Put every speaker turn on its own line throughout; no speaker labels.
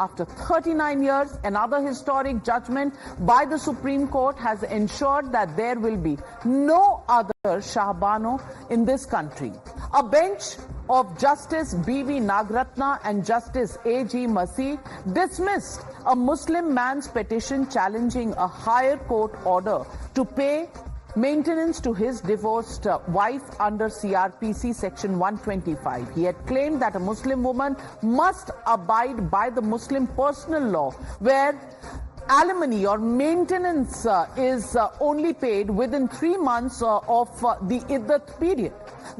After 39 years, another historic judgment by the Supreme Court has ensured that there will be no other Shahbano in this country. A bench of Justice B.V. Nagratna and Justice A.G. Masih dismissed a Muslim man's petition challenging a higher court order to pay maintenance to his divorced wife under CRPC section 125. He had claimed that a Muslim woman must abide by the Muslim personal law, where alimony or maintenance is only paid within 3 months of the iddat period.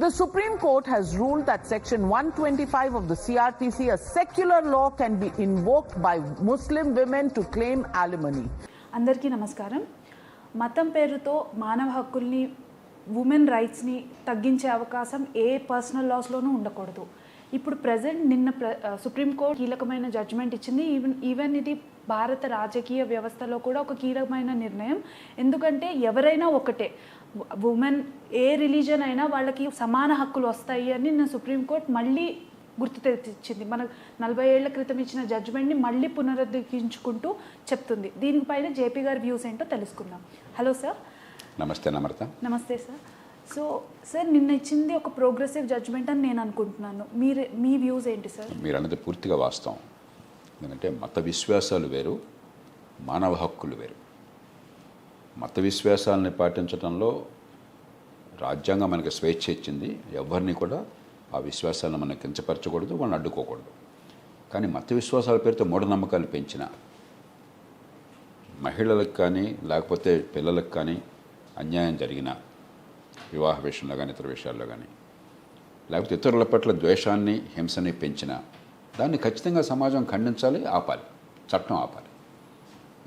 The Supreme Court has ruled that section 125 of the CRPC, a secular law, can be invoked by Muslim women to claim alimony.
Andarki namaskaram. మతం పేరుతో మానవ హక్కుల్ని women రైట్స్ని తగ్గించే అవకాశం ఏ personal లాస్లోనూ ఉండకూడదు. ఇప్పుడు present నిన్న supreme court కీలకమైన జడ్జిమెంట్ ఇచ్చింది. ఈవెన్ ఇది భారత రాజకీయ వ్యవస్థలో కూడా ఒక కీలకమైన నిర్ణయం. ఎందుకంటే ఎవరైనా ఒకటే, ఉమెన్ ఏ రిలీజన్ అయినా వాళ్ళకి సమాన హక్కులు వస్తాయి అని నిన్న సుప్రీంకోర్టు మళ్ళీ గుర్తు తెచ్చింది. మన 40 ఏళ్ల క్రితం ఇచ్చిన జడ్జిమెంట్ని మళ్ళీ పునరుద్ధరించుకుంటూ చెప్తుంది. దీనిపైన జేపీ గారి వ్యూస్ ఏంటో తెలుసుకుందాం. Hello sir.
నమస్తే నమ్రత.
నమస్తే సార్. సో సార్, నిన్న ఇచ్చింది ఒక ప్రోగ్రెసివ్ జడ్జిమెంట్ అని నేను అనుకుంటున్నాను. మీ వ్యూస్ ఏంటి సార్?
మీరు అన్నది పూర్తిగా వాస్తవం. ఎందుకంటే మత విశ్వాసాలు వేరు, మానవ హక్కులు వేరు. మత విశ్వాసాలని పాటించడంలో రాజ్యాంగం మనకి స్వేచ్ఛ ఇచ్చింది. ఎవరిని కూడా ఆ విశ్వాసాలను మనం కించపరచకూడదు, వాళ్ళని అడ్డుకోకూడదు. కానీ మత విశ్వాసాల పేరుతో మూఢనమ్మకాలు పెంచిన మహిళలకు కానీ లేకపోతే పిల్లలకు కానీ అన్యాయం జరిగిన వివాహ విషయంలో కానీ ఇతర విషయాల్లో కానీ, లేకపోతే ఇతరుల పట్ల ద్వేషాన్ని హింసని పెంచిన దాన్ని ఖచ్చితంగా సమాజం ఖండించాలి, ఆపాలి, చట్టం ఆపాలి.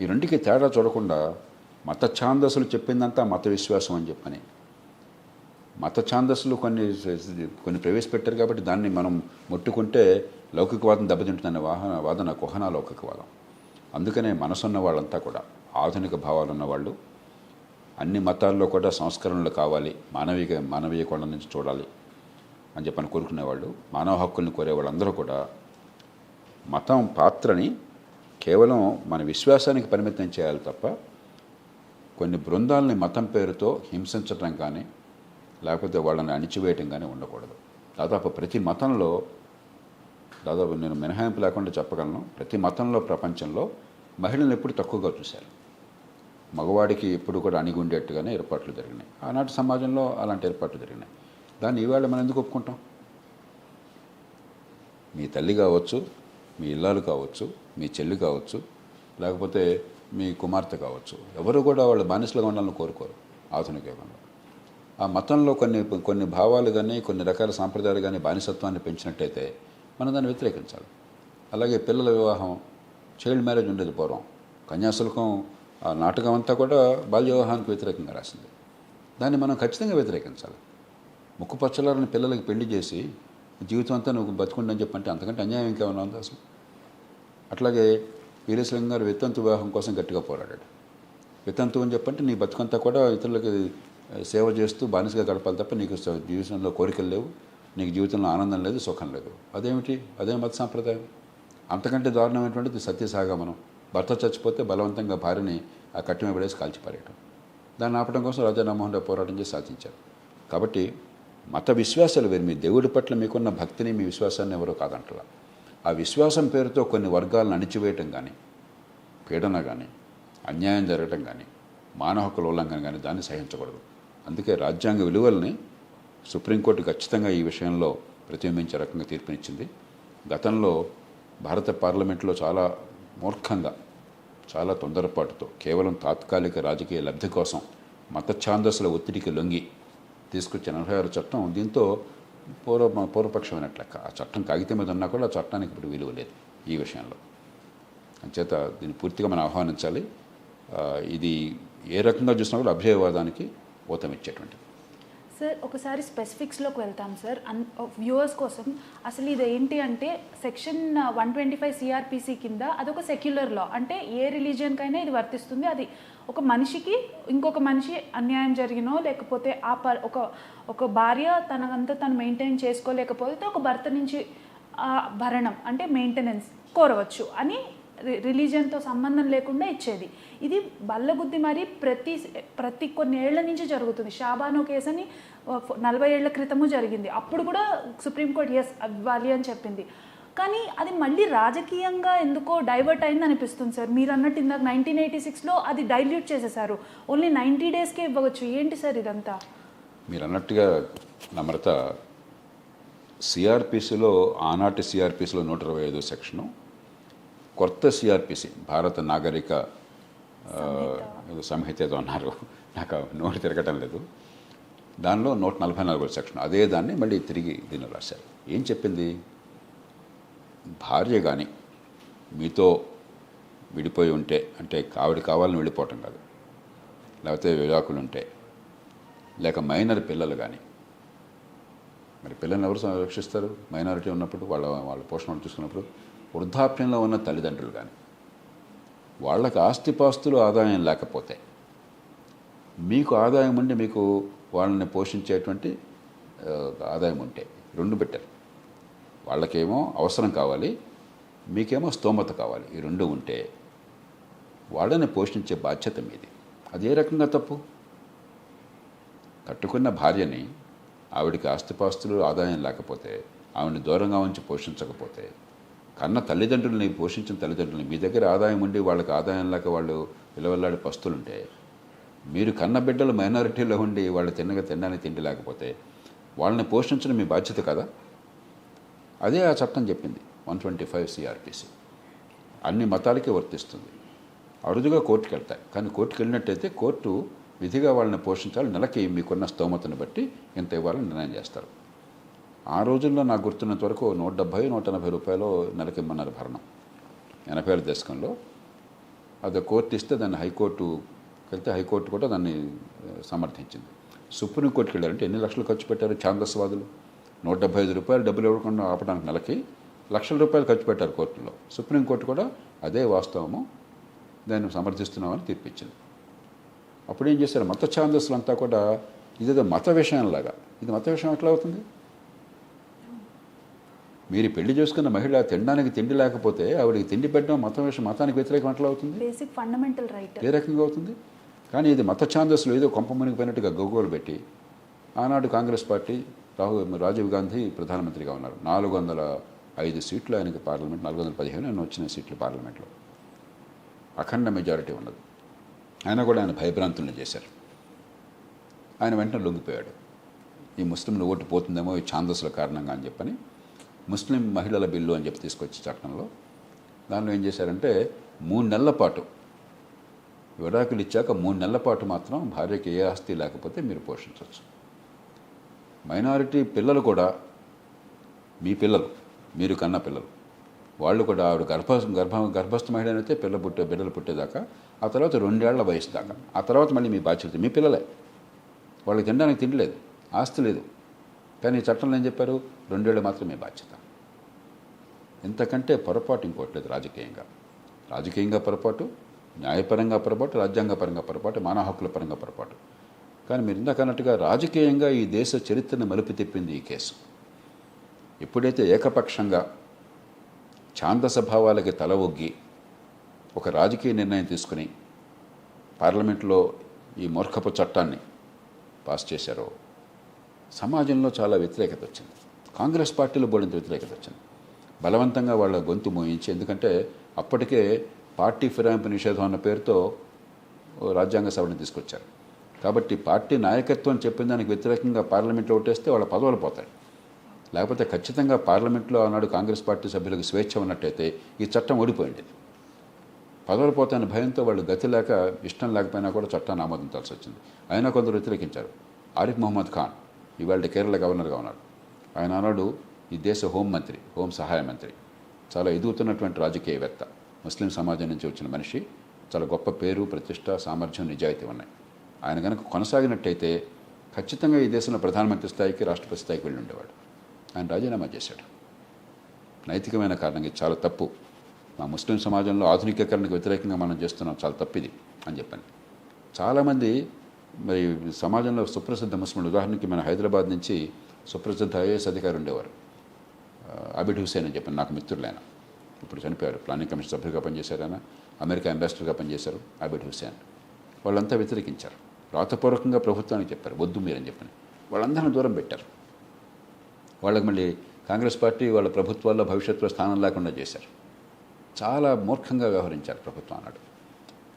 ఈ రెండుకి తేడా చూడకుండా మత ఛాందసులు చెప్పిందంతా మత విశ్వాసం అని చెప్పని, మత ఛాందస్సులు కొన్ని ప్రవేశపెట్టారు కాబట్టి దాన్ని మనం ముట్టుకుంటే లౌకికవాదం దెబ్బతింటుందనే వాదన కుహనా లౌకికవాదం. అందుకనే మనసున్న వాళ్ళంతా కూడా ఆధునిక భావాలు ఉన్నవాళ్ళు, అన్ని మతాల్లో కూడా సంస్కరణలు కావాలి, మానవీయ కోణం నుంచి చూడాలి అని చెప్పని కోరుకునేవాళ్ళు, మానవ హక్కుల్ని కోరే వాళ్ళందరూ కూడా మతం పాత్రని కేవలం మన విశ్వాసానికి పరిమితం చేయాలి తప్ప కొన్ని బృందాలని మతం పేరుతో హింసించటం కానీ లేకపోతే వాళ్ళని అణిచివేయటం కానీ ఉండకూడదు. దాదాపు ప్రతి మతంలో, దాదాపు నేను మినహాయింపు లేకుండా చెప్పగలను, ప్రతి మతంలో ప్రపంచంలో మహిళలను ఎప్పుడు తక్కువగా చూశారు. మగవాడికి ఎప్పుడు కూడా అణిగి ఉండేట్టుగానే ఏర్పాట్లు జరిగినాయి. ఆనాటి సమాజంలో అలాంటి ఏర్పాట్లు జరిగినాయి. దాన్ని ఈవేళ మనం ఎందుకు ఒప్పుకుంటాం? మీ తల్లి కావచ్చు, మీ ఇల్లాలు కావచ్చు, మీ చెల్లి కావచ్చు, లేకపోతే మీ కుమార్తె కావచ్చు, ఎవరు కూడా వాళ్ళు బానిసలుగా ఉండాలని కోరుకోరు ఆధునిక యుగంలో. ఆ మతంలో కొన్ని భావాలు కానీ కొన్ని రకాల సాంప్రదాయాలు కానీ బానిసత్వాన్ని పెంచినట్టయితే మనం దాన్ని వ్యతిరేకించాలి. అలాగే పిల్లల వివాహం, చైల్డ్ మ్యారేజ్ ఉండేది పూర్వం. కన్యాశుల్కం ఆ నాటకం అంతా కూడా బాల్య వివాహానికి వ్యతిరేకంగా రాసింది. దాన్ని మనం ఖచ్చితంగా వ్యతిరేకించాలి. ముక్కుపచ్చలారని పిల్లలకి పెళ్లి చేసి జీవితం అంతా నువ్వు బతుకుండని చెప్పంటే అంతకంటే అన్యాయం ఇంకేమైనా ఉంది అసలు? అట్లాగే వీరేశలింగం గారు వితంతు వివాహం కోసం గట్టిగా పోరాడాడు. వితంతు అని చెప్పంటే నీ బతుకంతా కూడా ఇతరులకి సేవ చేస్తూ బానిసగా గడపాలి తప్ప నీకు జీవితంలో కోరికలు లేవు, నీకు జీవితంలో ఆనందం లేదు, సుఖం లేదు. అదేమిటి? అదే మత సాంప్రదాయం. అంతకంటే దారుణమైనటువంటిది సత్యసాగమనం. భర్త చచ్చిపోతే బలవంతంగా భార్యని ఆ కట్టె మీద పడేసి కాల్చిపారేయటం. దాన్ని ఆపడం కోసం రాజా రామ్మోహన్ రావు పోరాటం చేసి సాధించారు. కాబట్టి మత విశ్వాసాలు వేరు. మీ దేవుడి పట్ల మీకున్న భక్తిని, మీ విశ్వాసాన్ని ఎవరో కాదంటలా. ఆ విశ్వాసం పేరుతో కొన్ని వర్గాలను అణిచివేయటం కానీ, పీడన కానీ, అన్యాయం జరగటం కానీ, మానవ హక్కుల ఉల్లంఘన కానీ దాన్ని సహించకూడదు. అందుకే రాజ్యాంగ విలువల్ని సుప్రీంకోర్టు ఖచ్చితంగా ఈ విషయంలో ప్రతిబింబించే రకంగా తీర్పునిచ్చింది. గతంలో భారత పార్లమెంట్లో చాలా మూర్ఖంగా, చాలా తొందరపాటుతో, కేవలం తాత్కాలిక రాజకీయ లబ్ధి కోసం మత ఛాందస్సుల ఒత్తిడికి లొంగి తీసుకొచ్చిన 46 చట్టం దీంతో పూర్వపక్షమైనట్లు లెక్క. ఆ చట్టం కాగితం మీద ఉన్నా కూడా ఆ చట్టానికి ఇప్పుడు విలువ లేదు ఈ విషయంలో. అంచేత దీన్ని పూర్తిగా మనం ఆహ్వానించాలి. ఇది ఏ రకంగా చూసినా కూడా అభ్యయవాదానికి ఊతమిచ్చేటువంటిది.
సార్, ఒకసారి స్పెసిఫిక్స్లోకి వెళ్తాం సార్. వ్యూవర్స్ కోసం అసలు ఇది ఏంటి అంటే, సెక్షన్ 125 సిఆర్పిసి కింద అదొక సెక్యులర్ లా. అంటే ఏ రిలీజియన్కైనా ఇది వర్తిస్తుంది. అది ఒక మనిషికి ఇంకొక మనిషి అన్యాయం జరిగినో, లేకపోతే ఒక భార్య తనకంతా తను మెయింటైన్ చేసుకోలేకపోతే ఒక భర్త నుంచి భరణం అంటే మెయింటెనెన్స్ కోరవచ్చు అని రిలీజియన్తో సంబంధం లేకుండా ఇచ్చేది. ఇది బల్లగుద్ది మరి ప్రతి కొన్ని ఏళ్ల నుంచి జరుగుతుంది. షాబానో కేసు అని 40 ఏళ్ల క్రితము జరిగింది. అప్పుడు కూడా సుప్రీంకోర్టు ఎస్ ఇవ్వాలి అని చెప్పింది. కానీ అది మళ్ళీ రాజకీయంగా ఎందుకో డైవర్ట్ అయింది అనిపిస్తుంది సార్. మీరు అన్నట్టు ఇందాక 1986లో అది డైల్యూట్ చేసేసారు. ఓన్లీ 90 డేస్కే ఇవ్వవచ్చు. ఏంటి సార్ ఇదంతా?
మీరు అన్నట్టుగా నమ్రత, సిఆర్పిసిలో ఆనాటి సిఆర్పిసిలో 125 సెక్షను, కొత్త సిఆర్పిసి భారత నాగరిక సంహిత ఏదో అన్నారు, నాకు నోటి తిరగటం లేదు, దానిలో 144 సెక్షన్ అదే దాన్ని మళ్ళీ తిరిగి దీన్ని రాశారు. ఏం చెప్పింది? భార్య కానీ మీతో విడిపోయి ఉంటే, అంటే ఆవిడ కావాలని విడిపోవటం కాదు, లేకపోతే విడాకులు ఉంటే, లేక మైనర్ పిల్లలు కానీ, మరి పిల్లల్ని ఎవరు రక్షిస్తారు? మైనారిటీ ఉన్నప్పుడు వాళ్ళ పోషణ చూసుకున్నప్పుడు వృద్ధాప్యంలో ఉన్న తల్లిదండ్రులు కానీ, వాళ్ళకి ఆస్తిపాస్తులు ఆదాయం లేకపోతే, మీకు ఆదాయం ఉండి మీకు వాళ్ళని పోషించేటువంటి ఆదాయం ఉంటే, రెండు పెట్టారు. వాళ్ళకేమో అవసరం కావాలి, మీకేమో స్తోమత కావాలి. ఈ రెండు ఉంటే వాళ్ళని పోషించే బాధ్యత మీది. అది ఏ రకంగా తప్పు? కట్టుకున్న భార్యని ఆవిడికి ఆస్తిపాస్తులు ఆదాయం లేకపోతే, ఆవిడని దూరంగా ఉంచి పోషించకపోతే, కన్న తల్లిదండ్రులని పోషించిన తల్లిదండ్రులని మీ దగ్గర ఆదాయం ఉండి వాళ్ళకి ఆదాయం లేక వాళ్ళు విలువల్లాడి పస్తులుంటే, మీరు కన్న బిడ్డలు మైనారిటీలో ఉండి వాళ్ళు తినడానికి తిండి లేకపోతే వాళ్ళని పోషించడం మీ బాధ్యత కదా? అదే ఆ చట్టం చెప్పింది 125 సిఆర్పిసి. అన్ని మతాలకి వర్తిస్తుంది. అరుదుగా కోర్టుకు వెళ్తాయి, కానీ కోర్టుకు వెళ్ళినట్టయితే కోర్టు విధిగా వాళ్ళని పోషించాలి, నెలకి మీకున్న స్తోమతను బట్టి ఇంత ఇవ్వాలని నిర్ణయం చేస్తారు. ఆ రోజుల్లో నాకు గుర్తున్నంత వరకు 170-180 రూపాయలు నెలకి ఇమ్మన్నారు భరణం 80 దశకంలో. అది కోర్టు ఇస్తే దాన్ని హైకోర్టు వెళ్తే హైకోర్టు కూడా దాన్ని సమర్థించింది. సుప్రీంకోర్టుకి వెళ్ళారంటే ఎన్ని లక్షలు ఖర్చు పెట్టారు ఛాందస్వాదులు? 175 రూపాయలు డబ్బులు ఇవ్వకుండా ఆపడానికి నెలకి లక్షల రూపాయలు ఖర్చు పెట్టారు కోర్టులో. సుప్రీంకోర్టు కూడా అదే వాస్తవము, దాన్ని సమర్థిస్తున్నామని తీర్పిచ్చింది. అప్పుడు ఏం చేశారు? మత ఛాందస్సులు అంతా కూడా ఇదేదో మత విషయంలాగా, ఇది మత విషయం ఎట్లా అవుతుంది? మీరు పెళ్లి చేసుకున్న మహిళ తినడానికి తిండి లేకపోతే ఆవిడకి తిండి పెట్టడం మతానికి వ్యతిరేకం ఎట్లా అవుతుంది?
Basic fundamental right.
ఏ రకంగా అవుతుంది? కానీ ఇది మత ఛాందస్సులు ఏదో కొంప మునిగిపోయినట్టుగా గగ్గోలు పెట్టి, ఆనాడు కాంగ్రెస్ పార్టీ రాజీవ్ గాంధీ ప్రధానమంత్రిగా ఉన్నారు. 405 సీట్లు ఆయనకి పార్లమెంట్, 415 వచ్చిన సీట్లు పార్లమెంట్లో, అఖండ మెజారిటీ ఉన్నది. ఆయన కూడా ఆయన భయభ్రాంతులను చేశారు. ఆయన వెంటనే లొంగిపోయాడు. ఈ ముస్లింలు ఓటు పోతుందేమో ఈ ఛాందస్సుల కారణంగా అని చెప్పని ముస్లిం మహిళల బిల్లు అని చెప్పి తీసుకొచ్చి చట్టంలో దానిలో ఏం చేశారంటే 3 నెలల పాటు విడాకులు ఇచ్చాక 3 నెలల పాటు మాత్రం భార్యకి ఏ ఆస్తి లేకపోతే మీరు పోషించవచ్చు. మైనారిటీ పిల్లలు కూడా, మీ పిల్లలు, మీరు కన్న పిల్లలు, వాళ్ళు కూడా ఆవిడ గర్భస్థ మహిళ అయితే బిడ్డలు పుట్టేదాకా, ఆ తర్వాత 2 ఏళ్ల వయసు దాకా, ఆ తర్వాత మళ్ళీ మీ బాధ్యత. మీ పిల్లలే, వాళ్ళకి తినడానికి తిండి లేదు, ఆస్తి లేదు, కానీ ఈ చట్టంలో ఏం చెప్పారు? 2 ఏళ్ళు మాత్రమే బాధ్యత. ఇంతకంటే పొరపాటు ఇంకోటి లేదు. రాజకీయంగా పొరపాటు, న్యాయపరంగా పొరపాటు, రాజ్యాంగపరంగా పొరపాటు, మానవ హక్కుల పరంగా పొరపాటు. కానీ మీరు ఇందాక అన్నట్టుగా రాజకీయంగా ఈ దేశ చరిత్రను మలుపు తిప్పింది ఈ కేసు. ఎప్పుడైతే ఏకపక్షంగా ఛాందస భావాలకి తల ఒగ్గి ఒక రాజకీయ నిర్ణయం తీసుకుని పార్లమెంట్లో ఈ మూర్ఖపు చట్టాన్ని పాస్ చేశారో, సమాజంలో చాలా వ్యతిరేకత వచ్చింది. కాంగ్రెస్ పార్టీలో బోడింత వ్యతిరేకత వచ్చింది. బలవంతంగా వాళ్ళ గొంతు మోయించి, ఎందుకంటే అప్పటికే పార్టీ ఫిరాయింపు నిషేధం అన్న పేరుతో రాజ్యాంగ సభని తీసుకొచ్చారు. కాబట్టి పార్టీ నాయకత్వం చెప్పిన దానికి వ్యతిరేకంగా పార్లమెంట్లో ఓటేస్తే వాళ్ళ పదవులు పోతాయి. లేకపోతే ఖచ్చితంగా పార్లమెంట్లో ఆనాడు కాంగ్రెస్ పార్టీ సభ్యులకు స్వేచ్ఛ ఉన్నట్టయితే ఈ చట్టం ఓడిపోయింది. పదవులు పోతాయని భయంతో వాళ్ళు గతి లేక, ఇష్టం లేకపోయినా కూడా చట్టాన్ని ఆమోదించాల్సి వచ్చింది. అయినా కొందరు వ్యతిరేకించారు. ఆరిఫ్ మొహమ్మద్ ఖాన్ ఇవాళ కేరళ గవర్నర్గా ఉన్నారు. ఆయన ఆనాడు ఈ దేశ హోం సహాయ మంత్రి, చాలా ఎదుగుతున్నటువంటి రాజకీయవేత్త, ముస్లిం సమాజం నుంచి వచ్చిన మనిషి, చాలా గొప్ప పేరు, ప్రతిష్ట, సామర్థ్యం, నిజాయితీ ఉన్నాయి. ఆయన కనుక కొనసాగినట్టయితే ఖచ్చితంగా ఈ దేశంలో ప్రధానమంత్రి స్థాయికి, రాష్ట్రపతి స్థాయికి వెళ్ళి ఉండేవాడు. ఆయన రాజీనామా చేశాడు. నైతికమైన కారణంగా ఇది చాలా తప్పు, మా ముస్లిం సమాజంలో ఆధునికీకరణకు వ్యతిరేకంగా మనం చేస్తున్నాం, చాలా తప్పిది అని చెప్పండి. చాలామంది మరి సమాజంలో సుప్రసిద్ధ ముస్లింలు, ఉదాహరణకి మన హైదరాబాద్ నుంచి సుప్రసిద్ధ ఐఏఎస్ అధికారి ఉండేవారు, అబిడ్ హుసేన్ అని చెప్పి, నాకు మిత్రులైన. ఇప్పుడు చనిపోయారు, ప్లానింగ్ కమిషన్ సభ్యులుగా పనిచేశారు, ఆయన అమెరికా అంబాసిడర్గా పనిచేశారు, ఆబిద్ హుస్సేన్. వాళ్ళంతా వ్యతిరేకించారు, రాతపూర్వకంగా ప్రభుత్వానికి చెప్పారు వద్దు మీరని చెప్పని. వాళ్ళందరినీ దూరం పెట్టారు. వాళ్ళకి మళ్ళీ కాంగ్రెస్ పార్టీ వాళ్ళ ప్రభుత్వాల్లో భవిష్యత్తులో స్థానం లేకుండా చేశారు. చాలా మూర్ఖంగా వ్యవహరించారు ప్రభుత్వం అన్నాడు.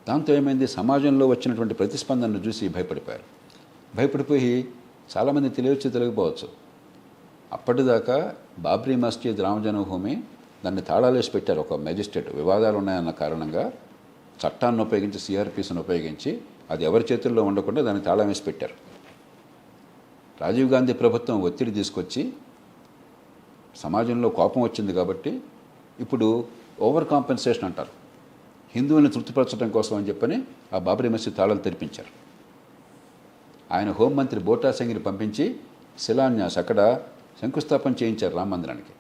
దాంతో ఏమైంది, సమాజంలో వచ్చినటువంటి ప్రతిస్పందనను చూసి భయపడిపోయారు. భయపడిపోయి చాలామంది తెలియకపోవచ్చు, అప్పటిదాకా బాబ్రీ మస్జిద్ రామ జన్మభూమి దాన్ని తాళాలేసి పెట్టారు. ఒక మెజిస్ట్రేట్ వివాదాలు ఉన్నాయన్న కారణంగా చట్టాన్ని ఉపయోగించి, సిఆర్పిసిని ఉపయోగించి అది ఎవరి చేతుల్లో ఉండకుండా దాన్ని తాళం వేసి పెట్టారు. రాజీవ్ గాంధీ ప్రభుత్వం ఒత్తిడి తీసుకొచ్చి సమాజంలో కోపం వచ్చింది కాబట్టి ఇప్పుడు ఓవర్ కాంపెన్సేషన్ అంటారు, హిందువుల్ని తృప్తిపరచడం కోసం అని చెప్పని ఆ బాబ్రీ మసీద్ తాళాలు తెరిపించారు. ఆయన హోంమంత్రి బోటా సింగ్ని పంపించి శిలాన్యాస్ అక్కడ శంకుస్థాపన చేయించారు రామ మందిరానికి,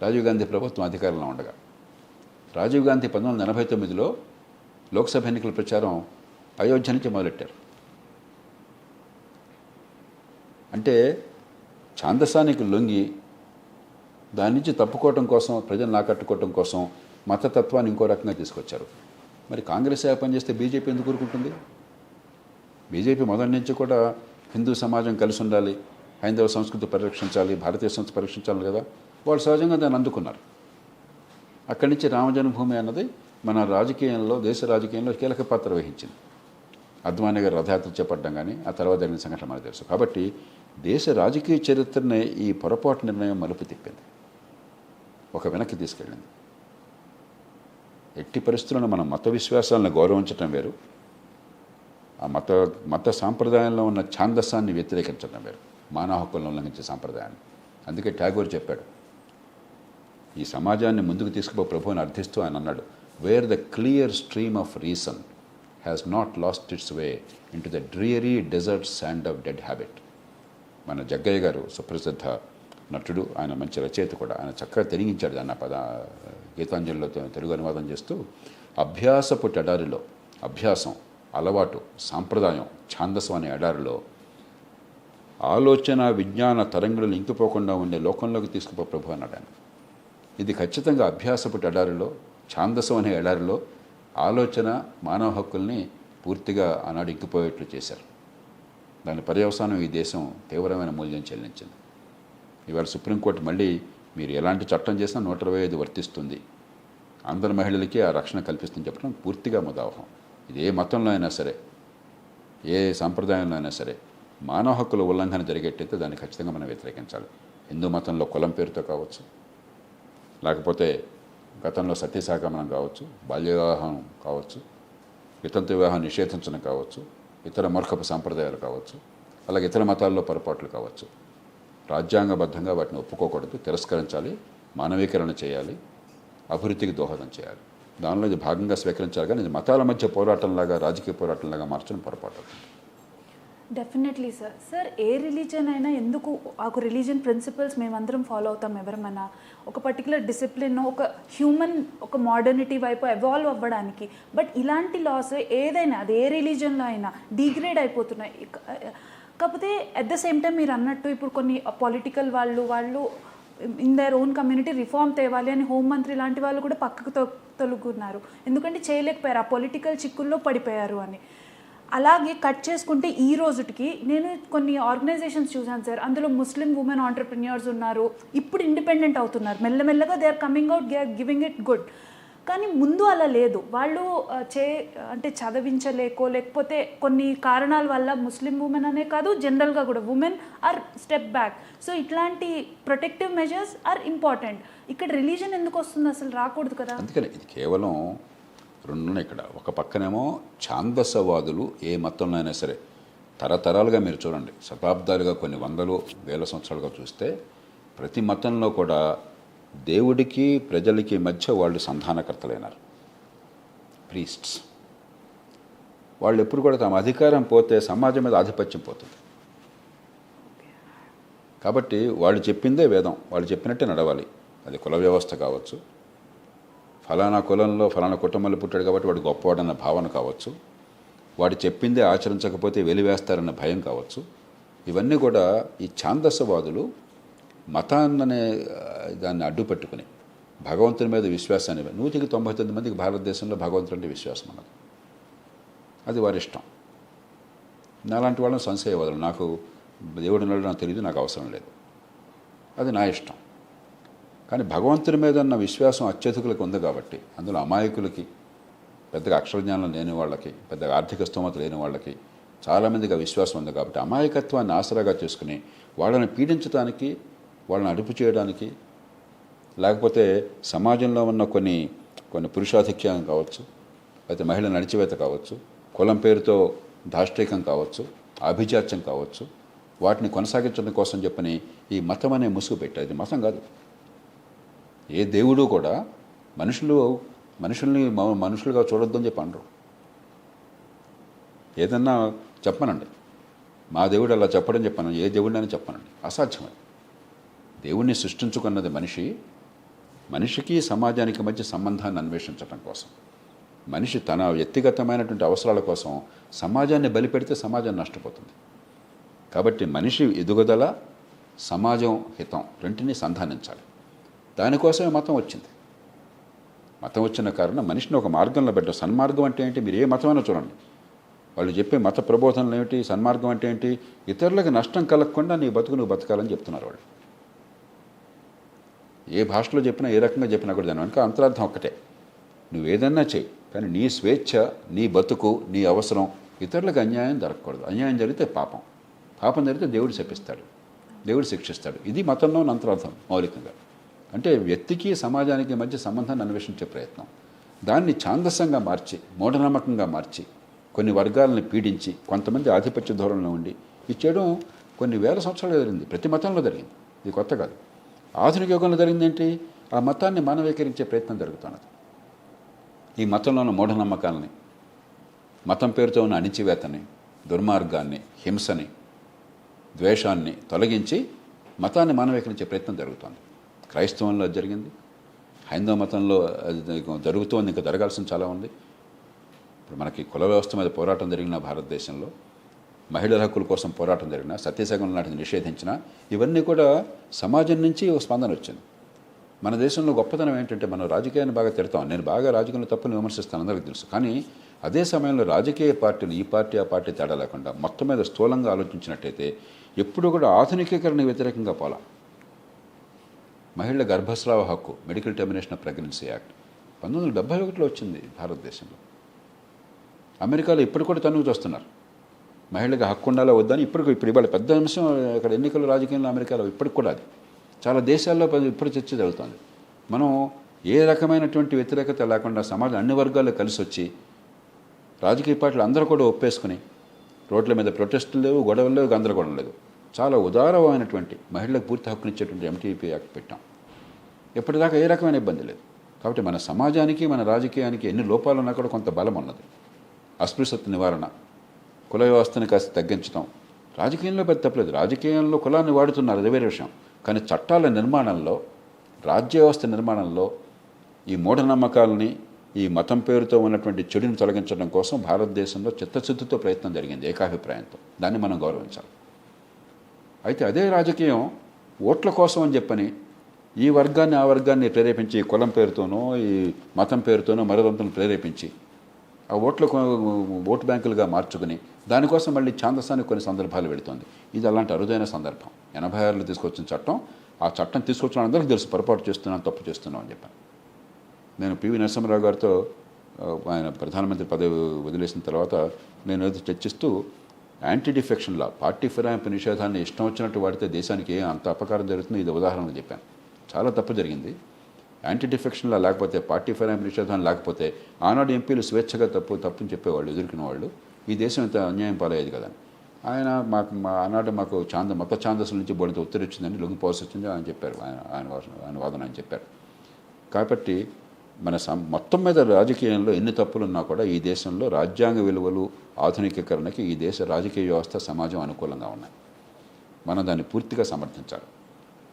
రాజీవ్ గాంధీ ప్రభుత్వం అధికారంలో ఉండగా. రాజీవ్ గాంధీ 1989లో లోక్సభ ఎన్నికల ప్రచారం అయోధ్య నుంచి మొదలెట్టారు. అంటే ఛాందసానికి లొంగి దాని నుంచి తప్పుకోవటం కోసం, ప్రజలను ఆకట్టుకోవటం కోసం మతతత్వాన్ని ఇంకో రకంగా తీసుకొచ్చారు. మరి కాంగ్రెస్ పనిచేస్తే బీజేపీ ఎందుకు ఊరుకుంటుంది? బీజేపీ మొదటి నుంచి కూడా హిందూ సమాజం కలిసి ఉండాలి, హైందవ సంస్కృతి పరిరక్షించాలి, భారతీయ సంస్కృతి పరిరక్షించాలి కదా. వాళ్ళు సహజంగా దాన్ని అందుకున్నారు. అక్కడి నుంచి రామ జన్మభూమి అన్నది మన రాజకీయంలో, దేశ రాజకీయంలో కీలక పాత్ర వహించింది. అద్వానీ గారు రథయాత్ర చేపట్టడం కానీ ఆ తర్వాత జరిగిన సంఘటన మనకు తెలుసు. కాబట్టి దేశ రాజకీయ చరిత్రనే ఈ పొరపాటు నిర్ణయం మలుపు తిప్పింది, ఒక వెనక్కి తీసుకెళ్ళింది. ఎట్టి పరిస్థితులను మన మత విశ్వాసాలను గౌరవించడం వేరు, ఆ మత సాంప్రదాయంలో ఉన్న ఛాందస్సాన్ని వ్యతిరేకించడం వేరు, మానవ హక్కులను ఉల్లంఘించే సాంప్రదాయాన్ని. అందుకే ట్యాగోర్ చెప్పాడు, ఈ సమాజాన్ని ముందుకు తీసుకుపో ప్రభు అని అర్థిస్తూ ఆయన అన్నాడు, where the clear stream of reason has not lost its way into the dreary desert sand of dead habit. మన జగ్గయ్య గారు సుప్రసిద్ధ నటుడు, ఆయన మంచి రచయిత కూడా, ఆయన చక్కగా తెరిగించాడు దాన్ని గీతాంజలిలో తెలుగు అనువాదం చేస్తూ, అభ్యాసపు ఎడారిలో, అభ్యాసం, అలవాటు, సాంప్రదాయం, ఛాందసం అనే ఎడారిలో ఆలోచన విజ్ఞాన తరంగులు ఇంకిపోకుండా ఉండే లోకంలోకి తీసుకుపో ప్రభు అన్నాడు ఆయన. ఇది ఖచ్చితంగా అభ్యాసపు ఎడారిలో, ఛాందసం అనే ఎడారిలో ఆలోచన, మానవ హక్కుల్ని పూర్తిగా ఆనాడు ఇంకిపోయేట్లు చేశారు. దాని పర్యవసానం ఈ దేశం తీవ్రమైన మూల్యం చెల్లించింది. ఇవాళ సుప్రీంకోర్టు మళ్ళీ మీరు ఎలాంటి చట్టం చేసినా 125 వర్తిస్తుంది, అందరి మహిళలకి ఆ రక్షణ కల్పిస్తుందని చెప్పడం పూర్తిగా ముదావహం. ఇది ఏ మతంలో అయినా సరే, ఏ సాంప్రదాయంలో అయినా సరే మానవ హక్కుల ఉల్లంఘన జరిగేట్టయితే దాన్ని ఖచ్చితంగా మనం వ్యతిరేకించాలి. హిందూ మతంలో కులం పేరుతో కావచ్చు, లేకపోతే గతంలో సతీసాగమనం కావచ్చు, బాల్య వివాహం కావచ్చు, వితంతు వివాహం నిషేధించడం కావచ్చు, ఇతర మూర్ఖపు సాంప్రదాయాలు కావచ్చు, అలాగే ఇతర మతాల్లో పొరపాట్లు కావచ్చు, రాజ్యాంగబద్ధంగా వాటిని ఒప్పుకోకూడదు, తిరస్కరించాలి, మానవీకరణ చేయాలి, అభివృద్ధికి దోహదం చేయాలి. దానిలో ఇది భాగంగా స్వీకరించాలి. కానీ ఇది మతాల మధ్య పోరాటంలాగా, రాజకీయ పోరాటంలాగా మార్చడం పొరపాటు.
Definitely sir. సార్, ఏ రిలీజన్ అయినా ఎందుకు ఒక రిలీజన్ ప్రిన్సిపల్స్ మేమందరం ఫాలో అవుతాం ఎవరమైనా, ఒక పర్టికులర్ డిసిప్లిన్, ఒక హ్యూమన్, ఒక మోడర్నిటీ వైపు ఎవాల్వ్ అవ్వడానికి. బట్ ఇలాంటి లాస్ ఏదైనా, అది ఏ రిలీజన్లో అయినా డిగ్రేడ్ అయిపోతున్నాయి. కాకపోతే అట్ ద సేమ్ టైం మీరు అన్నట్టు ఇప్పుడు కొన్ని పొలిటికల్ వాళ్ళు in their own community reform తేవాలి అని హోంమంత్రి లాంటి వాళ్ళు కూడా పక్కకు తొలుగున్నారు. ఎందుకంటే చేయలేకపోయారు, ఆ పొలిటికల్ చిక్కుల్లో పడిపోయారు అని. అలాగే కట్ చేసుకుంటే ఈ రోజుకి నేను కొన్ని ఆర్గనైజేషన్స్ చూశాను సార్, అందులో ముస్లిం ఉమెన్ ఆంటర్ప్రెన్యూర్స్ ఉన్నారు, ఇప్పుడు ఇండిపెండెంట్ అవుతున్నారు మెల్లమెల్లగా, they are coming out, they are giving it good. కానీ ముందు అలా లేదు. వాళ్ళు అంటే చదివించలేకో లేకపోతే కొన్ని కారణాల వల్ల ముస్లిం ఉమెన్ అనే కాదు, జనరల్గా కూడా women are step back. So ఇట్లాంటి ప్రొటెక్టివ్ మెజర్స్ ఆర్ ఇంపార్టెంట్. ఇక్కడ రిలీజన్ ఎందుకు వస్తుంది, అసలు రాకూడదు కదా. అందుకని
ఇది కేవలం రెండు ఇక్కడ. ఒక పక్కనేమో ఛాందసవాదులు ఏ మతంలో అయినా సరే తరతరాలుగా మీరు చూడండి, శతాబ్దాలుగా, కొన్ని వందలు వేల సంవత్సరాలుగా చూస్తే ప్రతి మతంలో కూడా దేవుడికి ప్రజలకి మధ్య వాళ్ళు సంధానకర్తలైనారు, ప్రీస్ట్స్. వాళ్ళు ఎప్పుడు కూడా తమ అధికారం పోతే సమాజం మీద ఆధిపత్యం పోతుంది. కాబట్టి వాళ్ళు చెప్పిందే వేదం, వాళ్ళు చెప్పినట్టే నడవాలి. అది కుల వ్యవస్థ కావచ్చు, ఫలానా కులంలో ఫలానా కుటుంబంలో పుట్టాడు కాబట్టి వాడు గొప్పవాడన్న భావన కావచ్చు, వాడు చెప్పిందే ఆచరించకపోతే వెలివేస్తారన్న భయం కావచ్చు. ఇవన్నీ కూడా ఈ ఛాందసవాదులు మతాన్ననే దాన్ని అడ్డుపెట్టుకుని భగవంతుని మీద విశ్వాసాన్ని 199 మందికి భారతదేశంలో భగవంతుడు అంటే విశ్వాసం అన్నది. అది వారి ఇష్టం. నాలాంటి వాళ్ళని సంశయవాదులు, నాకు దేవుడు ఉన్నాడు నాకు తెలియదు, నాకు అవసరం లేదు, అది నా ఇష్టం. కానీ భగవంతుని మీద ఉన్న విశ్వాసం అత్యధికులకు ఉంది కాబట్టి, అందులో అమాయకులకి, పెద్దగా అక్షరజ్ఞానం లేని వాళ్ళకి, పెద్దగా ఆర్థిక స్తోమత లేని వాళ్ళకి చాలామందికి ఆ విశ్వాసం ఉంది కాబట్టి అమాయకత్వాన్ని ఆసరాగా చేసుకుని వాళ్ళని పీడించడానికి, వాళ్ళని అదుపు చేయడానికి, లేకపోతే సమాజంలో ఉన్న కొన్ని పురుషాధిక్యం కావచ్చు, లేకపోతే మహిళల నడిచివేత కావచ్చు, కులం పేరుతో దాష్టీకం కావచ్చు, ఆభిజాత్యం కావచ్చు, వాటిని కొనసాగించడం కోసం చెప్పని ఈ మతం అనే ముసుగు పెట్టారు. ఇది మతం కాదు. ఏ దేవుడు కూడా మనుషుల్ని మనుషులుగా చూడొద్దని చెప్పి అనరు. ఏదన్నా చెప్పనండి, మా దేవుడు అలా చెప్పడం చెప్పాను, ఏ దేవుడిని చెప్పనండి, అసాధ్యం. అది దేవుణ్ణి సృష్టించుకున్నది మనిషికి సమాజానికి మధ్య సంబంధాన్ని అన్వేషించడం కోసం, మనిషి తన వ్యక్తిగతమైనటువంటి అవసరాల కోసం సమాజాన్ని బలిపెడితే సమాజం నష్టపోతుంది. కాబట్టి మనిషి ఎదుగుదల, సమాజం హితం రెంటిని సంధానించాలి. దానికోసమే మతం వచ్చింది. మతం వచ్చిన కారణం మనిషిని ఒక మార్గంలో పెట్టడం. సన్మార్గం అంటే ఏంటి? మీరు ఏ మతమైనా చూడండి, వాళ్ళు చెప్పే మత ప్రబోధనలు ఏమిటి? సన్మార్గం అంటే ఏంటి? ఇతరులకు నష్టం కలగకుండా నీ బతుకు నువ్వు బతకాలని చెప్తున్నారు వాళ్ళు. ఏ భాషలో చెప్పినా, ఏ రకంగా చెప్పినా కూడా దాని వెనుక అంతరార్థం ఒక్కటే, నువ్వు ఏదన్నా చేయి, కానీ నీ స్వేచ్ఛ, నీ బతుకు, నీ అవసరం, ఇతరులకు అన్యాయం జరగకూడదు. అన్యాయం జరిగితే పాపం జరిగితే దేవుడు శపిస్తాడు, దేవుడు శిక్షిస్తాడు. ఇది మతంలో అంతరార్థం మౌలికంగా. అంటే వ్యక్తికి సమాజానికి మధ్య సంబంధాన్ని అన్వేషించే ప్రయత్నం. దాన్ని ఛాందసంగా మార్చి, మూఢనమ్మకంగా మార్చి, కొన్ని వర్గాలను పీడించి, కొంతమంది ఆధిపత్య ధోరణిలో ఉండి ఇది చేయడం కొన్ని వేల సంవత్సరాలు జరిగింది. ప్రతి మతంలో జరిగింది, ఇది కొత్త కాదు. ఆధునిక యుగంలో జరిగింది ఏంటి? ఆ మతాన్ని మానవీకరించే ప్రయత్నం జరుగుతున్నది. ఈ మతంలో ఉన్న మూఢనమ్మకాలని, మతం పేరుతో ఉన్న అణిచివేతని, దుర్మార్గాన్ని, హింసని, ద్వేషాన్ని తొలగించి మతాన్ని మానవీకరించే ప్రయత్నం జరుగుతోంది. క్రైస్తవంలో జరిగింది, హైందవ మతంలో జరుగుతోంది, ఇంకా జరగాల్సిన చాలా ఉంది. ఇప్పుడు మనకి కుల వ్యవస్థ మీద పోరాటం జరిగిన భారతదేశంలో, మహిళల హక్కుల కోసం పోరాటం జరిగిన, సత్యశగం లాంటిది నిషేధించిన, ఇవన్నీ కూడా సమాజం నుంచి ఒక స్పందన వచ్చింది. మన దేశంలో గొప్పతనం ఏంటంటే మనం రాజకీయాన్ని బాగా తిడతాం. నేను బాగా రాజకీయంలో తప్పుని విమర్శిస్తాను, అందరికీ తెలుసు. కానీ అదే సమయంలో రాజకీయ పార్టీలు, ఈ పార్టీ ఆ పార్టీ తేడా లేకుండా మొత్తం మీద స్థూలంగా ఆలోచించినట్టయితే ఎప్పుడూ కూడా ఆధునికీకరణకు వ్యతిరేకంగా పోలా. మహిళల గర్భస్రావ హక్కు, medical termination of pregnancy act 1971లో వచ్చింది భారతదేశంలో. అమెరికాలో ఇప్పుడు కూడా తనుగు చూస్తున్నారు, మహిళలకు హక్కు ఉండాలో వద్దని. ఇప్పుడు ఇవాళ పెద్ద అంశం ఇక్కడ ఎన్నికల రాజకీయంలో అమెరికాలో ఇప్పటికి కూడా అది చాలా దేశాల్లో ఇప్పుడు చర్చ జరుగుతుంది. మనం ఏ రకమైనటువంటి వ్యతిరేకత లేకుండా సమాజం అన్ని వర్గాల్లో కలిసి వచ్చి రాజకీయ పార్టీలు అందరూ కూడా ఒప్పేసుకుని రోడ్ల మీద ప్రొటెస్టులు లేవు, గొడవలు లేవు, గందరగోళం లేదు. చాలా ఉదారమైనటువంటి మహిళలకు పూర్తి హక్కునిచ్చేటువంటి ఎంటీపీ యాక్ట్ పెట్టాం. ఎప్పటిదాకా ఏ రకమైన ఇబ్బంది లేదు. కాబట్టి మన సమాజానికి, మన రాజకీయానికి ఎన్ని లోపాలు ఉన్నా కూడా కొంత బలం ఉన్నది. అస్పృశ్యత నివారణ, కుల వ్యవస్థని కాస్త తగ్గించడం, రాజకీయంలో పెద్ద తప్పలేదు. రాజకీయంలో కులాన్ని వాడుతున్నారు, అది వేరే విషయం. కానీ చట్టాల నిర్మాణంలో, రాజ్య వ్యవస్థ నిర్మాణంలో ఈ మూఢనమ్మకాలని, ఈ మతం పేరుతో ఉన్నటువంటి చెడుని తొలగించడం కోసం భారతదేశంలో చిత్తశుద్ధితో ప్రయత్నం జరిగింది, ఏకాభిప్రాయంతో. దాన్ని మనం గౌరవించాలి. అయితే అదే రాజకీయం ఓట్ల కోసం అని చెప్పని ఈ వర్గాన్ని, ఆ వర్గాన్ని ప్రేరేపించి, కులం పేరుతోనో ఈ మతం పేరుతోనో మరోదంతను ప్రేరేపించి ఆ ఓటు బ్యాంకులుగా మార్చుకుని దానికోసం మళ్ళీ ఛాందసానికి కొన్ని సందర్భాలు వెళుతుంది. ఇది అలాంటి అరుదైన సందర్భం. 86లో తీసుకొచ్చిన చట్టం, ఆ చట్టం తీసుకొచ్చిన అందరికీ తెలుసు పొరపాటు చేస్తున్నాం, తప్పు చేస్తున్నాం అని చెప్పాను. నేను పివి నరసింహారావు గారితో, ఆయన ప్రధానమంత్రి పదవి వదిలేసిన తర్వాత నేను చర్చిస్తూ యాంటీ డిఫెక్షన్ లా, పార్టీ ఫిరాయింపు నిషేధాన్ని ఇష్టం వచ్చినట్టు వాడితే దేశానికి అంత అపకారం జరుగుతుంది, ఇది ఉదాహరణగా చెప్పాను. చాలా తప్పు జరిగింది. యాంటీ డిఫెక్షన్ లా లేకపోతే, పార్టీ ఫిరాయింపు నిషేధాన్ని లేకపోతే ఆనాడు ఎంపీలు స్వేచ్ఛగా తప్పుని చెప్పేవాళ్ళు, ఎదుర్కొన్న వాళ్ళు, ఈ దేశం ఇంత అన్యాయం పాలయ్యేది కదా. ఆయన ఆనాడు మాకు మత ఛాందస్సుల నుంచి బోడితో ఒత్తిడి వచ్చిందని, లొంగిపోవాల్సి వచ్చింది అని చెప్పారు. ఆయన వాదన అని చెప్పారు. కాబట్టి మన మొత్తం మీద రాజకీయంలో ఎన్ని తప్పులు ఉన్నా కూడా ఈ దేశంలో రాజ్యాంగ విలువలు, ఆధునికీకరణకి ఈ దేశ రాజకీయ వ్యవస్థ, సమాజం అనుకూలంగా ఉన్నాయి. మనం దాన్ని పూర్తిగా సమర్థించాలి.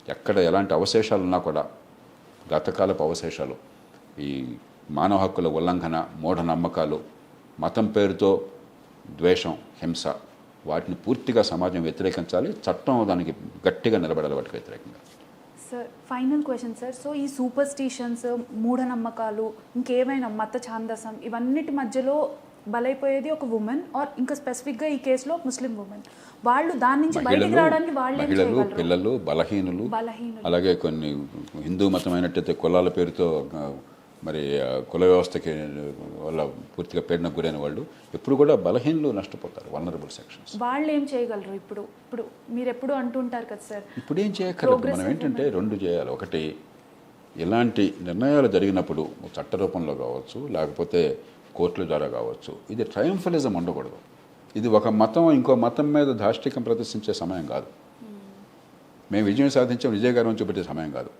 ఎక్కడ ఎలాంటి అవశేషాలు ఉన్నా కూడా, గతకాలపు అవశేషాలు, ఈ మానవ హక్కుల ఉల్లంఘన, మూఢనమ్మకాలు, మతం పేరుతో ద్వేషం, హింస, వాటిని పూర్తిగా సమాజం వ్యతిరేకించాలి. చట్టం దానికి గట్టిగా నిలబడాలి వాటికి వ్యతిరేకంగా.
Sir final question sir. So ఈ సూపర్ స్టిషన్స్, మూఢనమ్మకాలు, ఇంకేమైనా మత ఛాందసం, ఇవన్నిటి మధ్యలో బలైపోయేది ఒక ఉమెన్, ఆర్ ఇంకా స్పెసిఫిక్గా ఈ కేసులో ముస్లిం ఉమెన్. వాళ్ళు దాని నుంచి బయటికి రావడానికి వాళ్ళు ఏం
మహిళలు,
చేయగలరు?
పిల్లలు, బలహీనులు, అలాగే కొన్ని హిందూ మతమైనట్టయితే కులాల పేరుతో మరి కుల వ్యవస్థకి వాళ్ళ పూర్తిగా పీడనకు గురైన వాళ్ళు ఎప్పుడు కూడా బలహీనులు నష్టపోతారు, వల్నరబుల్ సెక్షన్స్.
వాళ్ళు ఏం చేయగలరు? ఇప్పుడు ఇప్పుడు మీరు ఎప్పుడు అంటుంటారు కదా సార్,
ఇప్పుడు ఏం చేయక్కర్లేదు. మనం ఏంటంటే రెండు చేయాలి. ఒకటి, ఇలాంటి నిర్ణయాలు జరిగినప్పుడు చట్ట రూపంలో కావచ్చు, లేకపోతే కోర్టుల ద్వారా కావచ్చు, ఇది ట్రయంఫలిజం ఉండకూడదు. ఇది ఒక మతం ఇంకో మతం మీద ధాష్టికం ప్రదర్శించే సమయం కాదు. మేము విజయం సాధించాం, విజయగర్వం చూపెట్టే సమయం కాదు.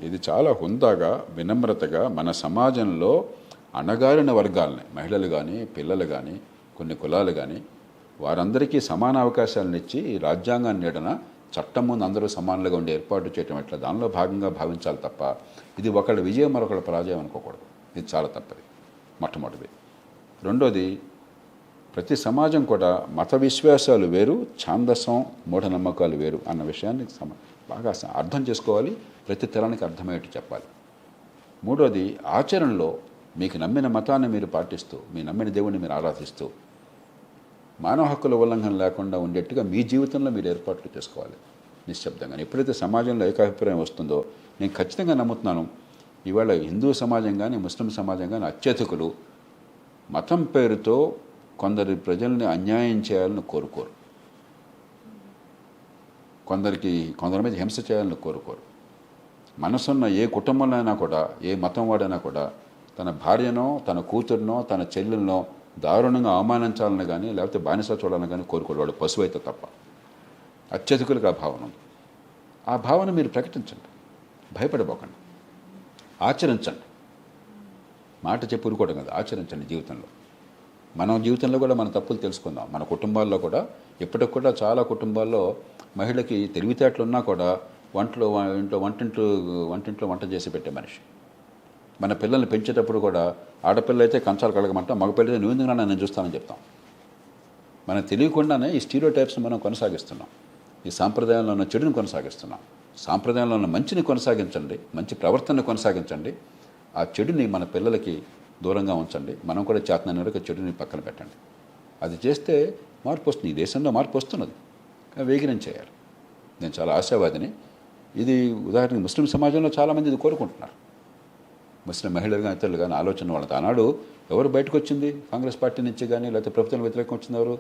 ఇది చాలా హుందాగా, వినమ్రతగా మన సమాజంలో అణగారిన వర్గాలని, మహిళలు కానీ, పిల్లలు కానీ, కొన్ని కులాలు కానీ, వారందరికీ సమాన అవకాశాలను ఇచ్చి ఈ రాజ్యాంగాన్ని నీడన చట్టం ముందు అందరూ సమానంగా ఉండి ఏర్పాటు చేయటం ఎట్లా, దానిలో భాగంగా భావించాలి తప్ప ఇది ఒకళ్ళ విజయం మరొకళ్ళ పరాజయం అనుకోకూడదు. ఇది చాలా తప్పది, మొట్టమొదటిది. రెండోది, ప్రతి సమాజం కూడా మత విశ్వాసాలు వేరు, ఛాందసం, మూఢనమ్మకాలు వేరు అన్న విషయాన్ని బాగా అర్థం చేసుకోవాలి, ప్రతి తరానికి అర్థమయ్యేట్టు చెప్పాలి. మూడోది, ఆచరణలో మీకు నమ్మిన మతాన్ని మీరు పాటిస్తూ, మీ నమ్మిన దేవుడిని మీరు ఆరాధిస్తూ, మానవ హక్కుల ఉల్లంఘన లేకుండా ఉండేట్టుగా మీ జీవితంలో మీరు ఏర్పాట్లు చేసుకోవాలి నిశ్శబ్దంగా. ఎప్పుడైతే సమాజంలో ఏకాభిప్రాయం వస్తుందో, నేను ఖచ్చితంగా నమ్ముతున్నాను, ఇవాళ హిందూ సమాజం కానీ, ముస్లిం సమాజం కానీ అత్యధికులు మతం పేరుతో కొందరి ప్రజల్ని అన్యాయం చేయాలని కోరుకోరు, కొందరి మీద హింస చేయాలని కోరుకోరు. మనసున్న ఏ కుటుంబంలో అయినా కూడా, ఏ మతం వాడైనా కూడా తన భార్యనో, తన కూతురునో, తన చెల్లెలనో దారుణంగా అవమానించాలని కానీ, లేకపోతే బానిస చూడాలని కానీ కోరుకోడు, వాడు పశువు అయితే తప్ప. అత్యధికులకు ఆ భావన ఉంది. ఆ భావన మీరు ప్రకటించండి, భయపడిపోకండి, ఆచరించండి. మాట చెప్పి ఊరుకోవడం కదా, ఆచరించండి జీవితంలో. మన జీవితంలో కూడా మన తప్పులు తెలుసుకుందాం. మన కుటుంబాల్లో కూడా ఇప్పటికి కూడా చాలా కుటుంబాల్లో మహిళకి తెలివితేటలు ఉన్నా కూడా వంటింట్లో వంట చేసి పెట్టే మనిషి. మన పిల్లల్ని పెంచేటప్పుడు కూడా ఆడపిల్ల అయితే కంచాలు కడగమంటాం, మగపిల్లలు నువ్వు ఎందుకు నేను చూస్తానని చెప్తాం. మనం తెలియకుండానే ఈ స్టీరియోటైప్స్ని మనం కొనసాగిస్తున్నాం, ఈ సాంప్రదాయంలో ఉన్న చెడుని కొనసాగిస్తున్నాం. సాంప్రదాయంలో ఉన్న మంచిని కొనసాగించండి, మంచి ప్రవర్తనని కొనసాగించండి, ఆ చెడుని మన పిల్లలకి దూరంగా ఉంచండి. మనం కూడా చేతనైన వరకు చెడుని పక్కన పెట్టండి. అది చేస్తే మార్పు వస్తుంది. ఈ దేశంలో మార్పు వస్తున్నది, వేగిరం చేయాలి. నేను చాలా ఆశావాదిని. ఇది ఉదాహరణకి ముస్లిం సమాజంలో చాలామంది ఇది కోరుకుంటున్నారు. ముస్లిం మహిళలు కానీ, ఇతరులు కానీ ఆలోచన వాళ్ళతో. ఆనాడు ఎవరు బయటకు వచ్చింది? కాంగ్రెస్ పార్టీ నుంచి కానీ, లేకపోతే ప్రభుత్వం వ్యతిరేకం వచ్చింది ఎవరు?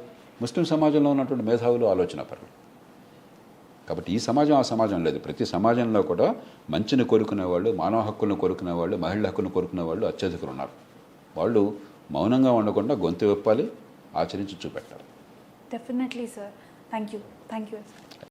ముస్లిం సమాజంలో ఉన్నటువంటి మేధావులు, ఆలోచన పరులు. కాబట్టి ఈ సమాజం ఆ సమాజం లేదు. ప్రతి సమాజంలో కూడా మంచిని కోరుకునేవాళ్ళు, మానవ హక్కులను కోరుకునేవాళ్ళు, మహిళల హక్కులను కోరుకునేవాళ్ళు అత్యధికులు ఉన్నారు. వాళ్ళు మౌనంగా ఉండకుండా గొంతు విప్పాలి, ఆచరించి చూపెట్టాలి.
Definitely sir. Thank you.